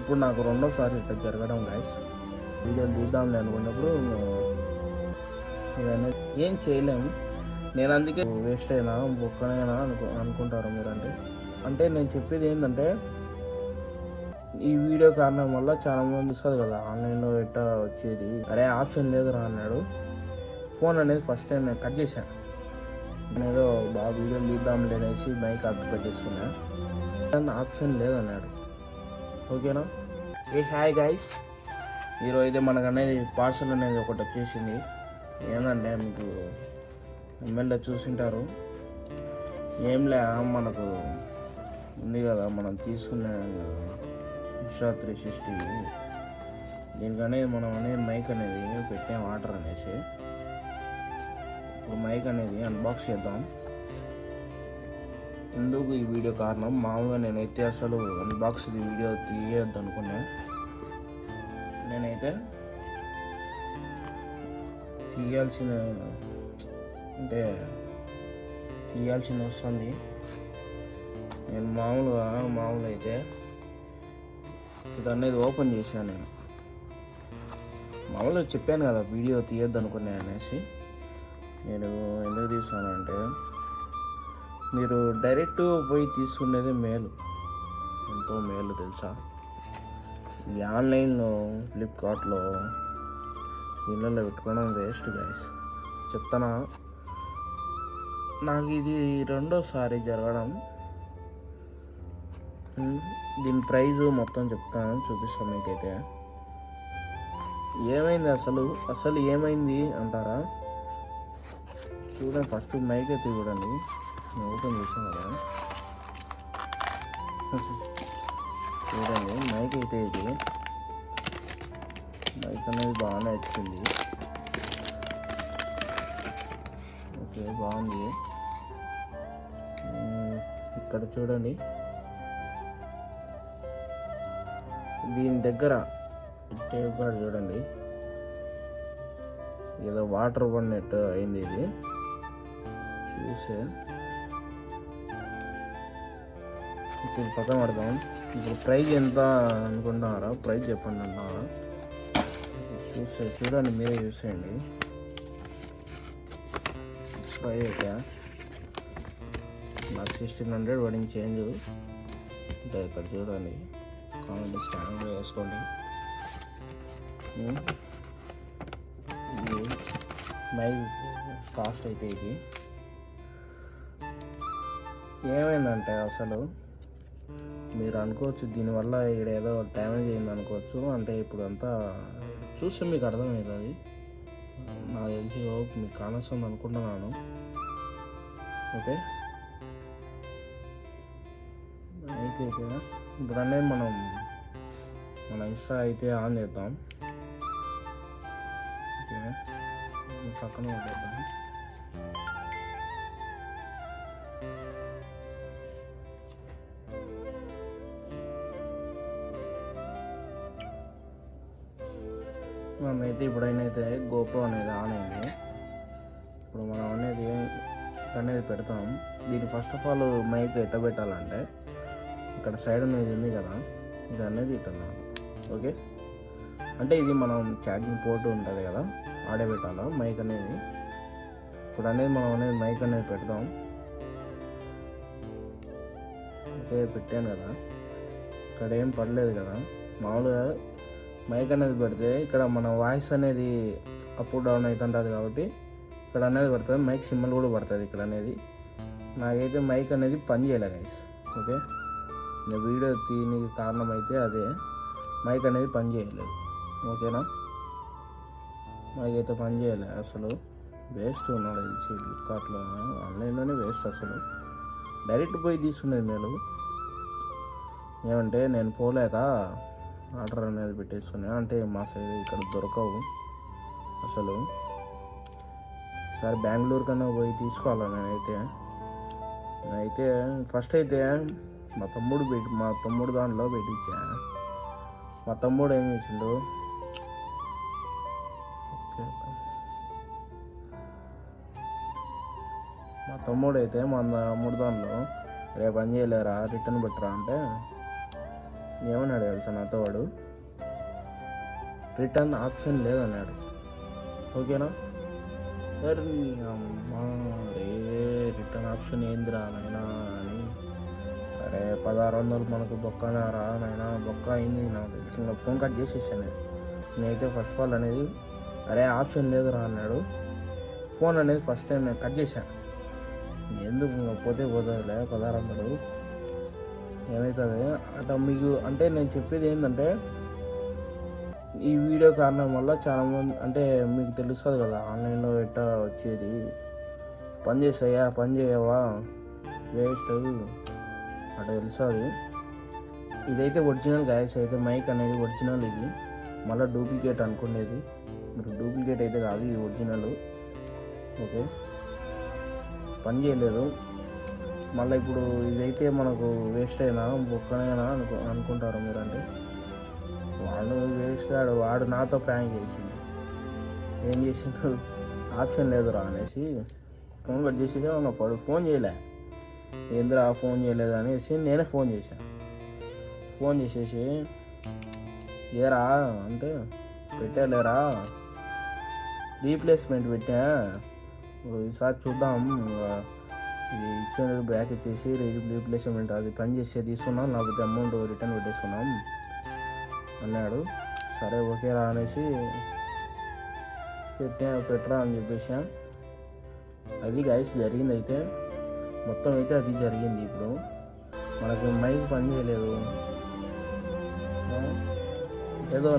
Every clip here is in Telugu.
ఇప్పుడు నాకు రెండోసారి ఇట్లా జరగడం గైస్. వీడియోలు తీద్దాంలే అనుకున్నప్పుడు ఇవన్నీ ఏం చేయలేము. నేను అందుకే వేస్ట్ అయినా బొక్కనైనా అనుకుంటారు మీరు. అంటే నేను చెప్పేది ఏంటంటే, ఈ వీడియో కారణం వల్ల చాలా మంది ఇస్తుంది కదా ఆన్లైన్లో ఎట్టా వచ్చేది, అరే ఆప్షన్ లేదురా అన్నాడు. ఫోన్ అనేది ఫస్ట్ టైం నేను కట్ చేశాను. నేనేదో బాగా వీడియోలు తీద్దాంలే అనేసి మైక్ ఆక్యుపై చేసుకున్నా. ఆప్షన్ లేదన్నాడు. ఓకేనా. హాయ్ గైస్, ఈరోజు అయితే మనకనేది పార్సల్ అనేది ఒకటి వచ్చేసింది. ఏంటంటే మీకు ఎమ్మెల్యే చూసింటారు, ఏంలే మనకు ఉంది కదా మనం తీసుకున్న ఉషా 360, దీనికనేది మనం అనేది మైక్ అనేది పెట్టాం ఆర్డర్ అనేసి. ఇప్పుడు మైక్ అనేది అన్బాక్స్ చేద్దాం. ఎందుకు ఈ వీడియో కారణం, మామూలుగా నేనైతే అసలు అన్బాక్స్ వీడియో తీయద్దు అనుకున్నా. నేనైతే తీయాల్సిన వస్తుంది. నేను మామూలు అయితే ఇది అనేది ఓపెన్ చేశాను. నేను మామూలుగా చెప్పాను కదా వీడియో తీయొద్దు అనుకున్నా అనేసి. నేను ఎందుకు తీసానంటే, మీరు డైరెక్ట్ పోయి తీసుకునేది మేలు, ఎంతో మేలు తెలుసా. ఈ ఆన్లైన్లో ఫ్లిప్కార్ట్లో ఇళ్ళల్లో పెట్టుకోవడం వేస్ట్ గైస్. చెప్తానా, నాకు ఇది రెండోసారి జరగడం. దీని ప్రైజు మొత్తం చెప్తాను, చూపిస్తాను మీకైతే. ఏమైంది అసలు ఏమైంది అంటారా? చూడండి, ఫస్ట్ మైక్ అయితే చూడండి. నేను ఓపెన్ చేసాను కదా, చూడండి మైక్ అయితే ఇది. మైక్ అనేది బాగానే వచ్చింది. ఓకే, బాగుంది. ఇక్కడ చూడండి, దీని దగ్గర టేప్ కూడా చూడండి, ఏదో వాటర్ పడినట్టు అయింది. ఇది చూసే ఇప్పుడు పక్కన పడదాం. ఇప్పుడు ప్రైజ్ ఎంత అనుకుంటున్నారా? ప్రైజ్ చెప్పండి అంటున్నారా? చూడండి, మీరే చూసేయండి. ప్రైజ్ అయితే నాకు 1600 పడింది చేంజ్. అంటే ఇక్కడ చూడండి, కామెంట్ స్కాన్ వేసుకోండి. ఇది మైక్ కాస్ట్ అయితే ఇది. ఏమైందంటే అసలు మీరు అనుకోవచ్చు దీనివల్ల ఏదో డ్యామేజ్ అయింది అనుకోవచ్చు. అంటే ఇప్పుడు అంతా చూస్తే మీకు అర్థమవుతుంది. నాకు తెలిసి మీకు కానొస్తుంది అనుకుంటున్నాను. ఓకే, అయితే ఇప్పుడు అనేది మన ఇన్స్టా అయితే ఆన్ చేద్దాం. ఓకే, పక్కన పెట్టేద్దాం. మనమైతే ఇప్పుడైతే గోప్రో అనేది ఆన్ అయింది. ఇప్పుడు మనం అనేది పెడతాం. దీన్ని ఫస్ట్ ఆఫ్ ఆల్ మైక్ ఎట్ట పెట్టాలంటే, ఇక్కడ సైడ్ అనేది ఉంది కదా, ఇది అనేది ఇట్లా. ఓకే, అంటే ఇది మనం ఛార్జింగ్ పోర్ట్ ఉంటుంది కదా, ఆడే పెట్టాలి మైక్ అనేది. ఇప్పుడు అనేది మనం మైక్ అనేది పెడతాం. ఓకే, పెట్టాను కదా, ఇక్కడ ఏం పడలేదు కదా. మామూలుగా మైక్ అనేది పెడితే ఇక్కడ మన వాయిస్ అనేది అప్ డౌన్ అవుతుంటుంది కాబట్టి ఇక్కడ అనేది పడుతుంది. మైక్ సింబల్ కూడా పడుతుంది ఇక్కడ అనేది. నాకైతే మైక్ అనేది పని చేయలే గైస్. ఓకే, నేను వీడియో తీయడానికి కారణం అయితే అదే, మైక్ అనేది పని చేయలేదు. ఓకేనా, మైక్ అయితే పని చేయలే అసలు. వేస్ట్ ఉన్నాడు తెలిసి ఫ్లిప్కార్ట్లో, ఆన్లైన్లోనే వేస్ట్ అసలు. డైరెక్ట్ పోయి తీసుకునేది మేలు. ఏమంటే నేను పోలేక ఆర్డర్ అనేది పెట్టేసుకున్నా. అంటే మా సైడ్ ఇక్కడ దొరకవు అసలు. సరే బెంగళూరు కన్నా పోయి తీసుకోవాలి. నేనైతే ఫస్ట్ అయితే మా తమ్ముడు దాంట్లో పెట్టించా. మా తమ్ముడు ఏం చేసిండు, మా తమ్ముడు దాంట్లో రేపు పని చేయలేరా రిటర్న్ పెట్టరా అంటే, ఏమన్నాడు తెలుసా నాతో వాడు, రిటర్న్ ఆప్షన్ లేదన్నాడు. ఓకేనా, సరే నీ అమ్మా రే రిటర్న్ ఆప్షన్ ఏందిరా నాయనా అని, అరే 1600 మనకు బొక్కనా రా నాయనా, బొక్క అయింది నాకు తెలిసి. ఇంకా ఫోన్ కట్ చేసేసాను నేనైతే. ఫస్ట్ ఆఫ్ ఆల్ అనేది అరే ఆప్షన్ లేదురా అన్నాడు. ఫోన్ అనేది ఫస్ట్ టైం నేను కట్ చేశాను. ఎందుకు ఇంకా పోతే పోతుందిలే 1600 ఏమవుతుంది అట్లా. మీకు అంటే నేను చెప్పేది ఏంటంటే, ఈ వీడియో కారణం వల్ల చాలామంది అంటే మీకు తెలుస్తుంది కదా ఆన్లైన్లో ఎట్టా వచ్చేది, పని చేస్తాయా పని చేయవా వేస్ట్ అట్లా తెలుస్తుంది. ఇదైతే ఒరిజినల్ గాయస్, అయితే మైక్ అనేది ఒరిజినల్, ఇది మళ్ళీ డూప్లికేట్ అనుకునేది మీరు. డూప్లికేట్ అయితే కాదు, ఇది ఒరిజినల్. ఓకే, పని చేయలేదు. మళ్ళీ ఇప్పుడు ఇదైతే మనకు వేస్ట్ అయినా బొక్కనైనా అనుకుంటారు మీరు. అంటే వాడు వేస్ట్ వాడు నాతో ప్రాంక్ చేసిండు. ఏం చేసిండు, ఆప్షన్ లేదురా అనేసి ఫోన్ కట్ చేసి పడు ఫోన్ చేయలే. ఏందిరా ఫోన్ చేయలేదు అనేసి నేనే ఫోన్ చేశాను. ఫోన్ చేసేసి ఏరా అంటే పెట్టలేరా రీప్లేస్మెంట్ పెట్టా, ఈసారి చూద్దాం ఇది ఇచ్చిన బ్యాక్ ఇచ్చేసి రీప్లేస్మెంట్ అది పని చేసే తీసుకున్నాం, లేకపోతే అమౌంట్ రిటర్న్ పెట్టేస్తున్నాం అన్నాడు. సరే ఓకేరా అనేసి పెట్టరా అని చెప్పేసా. అది గైస్ జరిగింది. అయితే మొత్తం అయితే అది జరిగింది. ఇప్పుడు మనకు మైక్ పని చేయలేదు.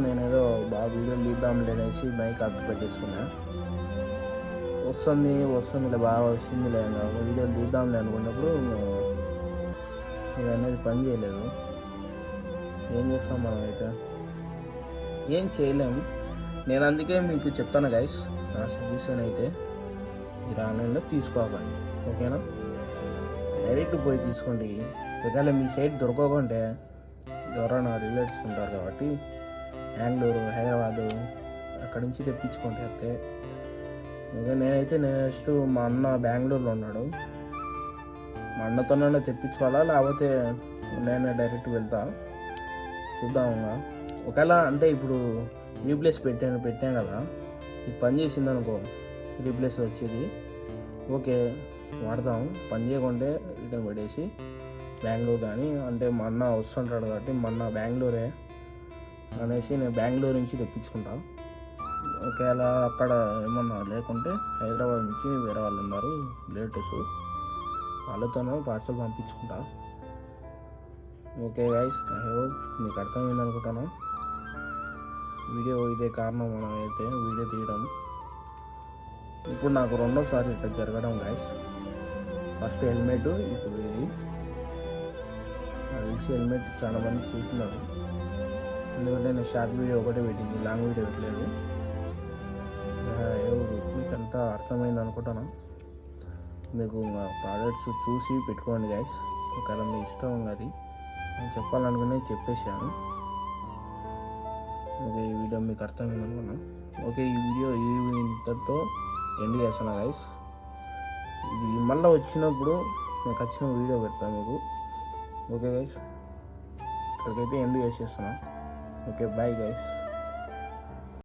నేనేదో బాగా వీడియోలు తీద్దాంలే అనేసి మైక్ అప్పు పెట్టేసుకున్నా. వస్తుందిలే బాగా వస్తుందిలే వీడియోలు తీద్దాంలే అనుకున్నప్పుడు ఇది అనేది పని చేయలేదు. ఏం చేస్తాం మనం, అయితే ఏం చేయలేము. నేను అందుకే మీకు చెప్తాను గైస్, నా సజెషన్ అయితే మీరు ఆన్లైన్లో తీసుకోకండి. ఓకేనా, డైరెక్ట్ పోయి తీసుకోండి. ఒకవేళ మీ సైట్ దొరకకుంటే ఎవరైనా రిలేటివ్స్ ఉంటారు కాబట్టి బెంగళూరు, హైదరాబాదు అక్కడి నుంచి తెప్పించుకోండి. అయితే ఇంకా నేనైతే నెక్స్ట్ మా అన్న బెంగళూరులో ఉన్నాడు, మా అన్నతోనే తెప్పించుకోవాలా లేకపోతే నేనే డైరెక్ట్ వెళ్తా చూద్దాం. ఒకవేళ అంటే ఇప్పుడు రీప్లేస్ పెట్టాం కదా, ఇది పని చేసింది అనుకో, రీప్లేస్ వచ్చేది ఓకే వాడతాం. పని చేయకుంటే రిటర్న్ పెట్టేసి బెంగళూరు కానీ, అంటే మా అన్న వస్తుంటాడు కాబట్టి మా అన్న బెంగళూరే అనేసి నేను బెంగళూరు నుంచి తెప్పించుకుంటా. ఒకవేళ అక్కడ ఏమన్నా లేకుంటే హైదరాబాద్ నుంచి వేరే వాళ్ళు ఉన్నారు రిలేటివ్స్, వాళ్ళతోనే పార్సల్ పంపించుకుంటా. ఓకే గైస్, ఐ హోప్ మీకు అర్థమైంది అనుకుంటాను. వీడియో ఇదే కారణం మనం అయితే వీడియో తీయడం. ఇప్పుడు నాకు రెండోసారి ఇక్కడ జరగడం గైస్. ఫస్ట్ హెల్మెట్, ఇప్పుడు ఇది. నాకు తెలిసి హెల్మెట్ చాలా మంది చూస్తున్నారు, ఎందుకంటే నేను షార్ట్ వీడియో ఒకటే పెట్టింది, లాంగ్ వీడియో పెట్టలేదు. మీకు అంతా అర్థమైంది అనుకుంటాను. మీకు ప్రోడక్ట్స్ చూసి పెట్టుకోండి గైస్, ఒకవేళ మీ ఇష్టం అది. నేను చెప్పాలనుకునే చెప్పేసాను. ఓకే, ఈ వీడియో మీకు అర్థమైంది అనుకున్నా. ఓకే, ఈ వీడియో ఇంతటితో ఎండ్ చేస్తాను గైస్. ఇది మళ్ళీ వచ్చినప్పుడు నేను ఖచ్చితంగా వీడియో పెడతాను మీకు. ఓకే గైస్, ఇక్కడికైతే ఎండ్ చేసేస్తున్నా. Okay, bye guys.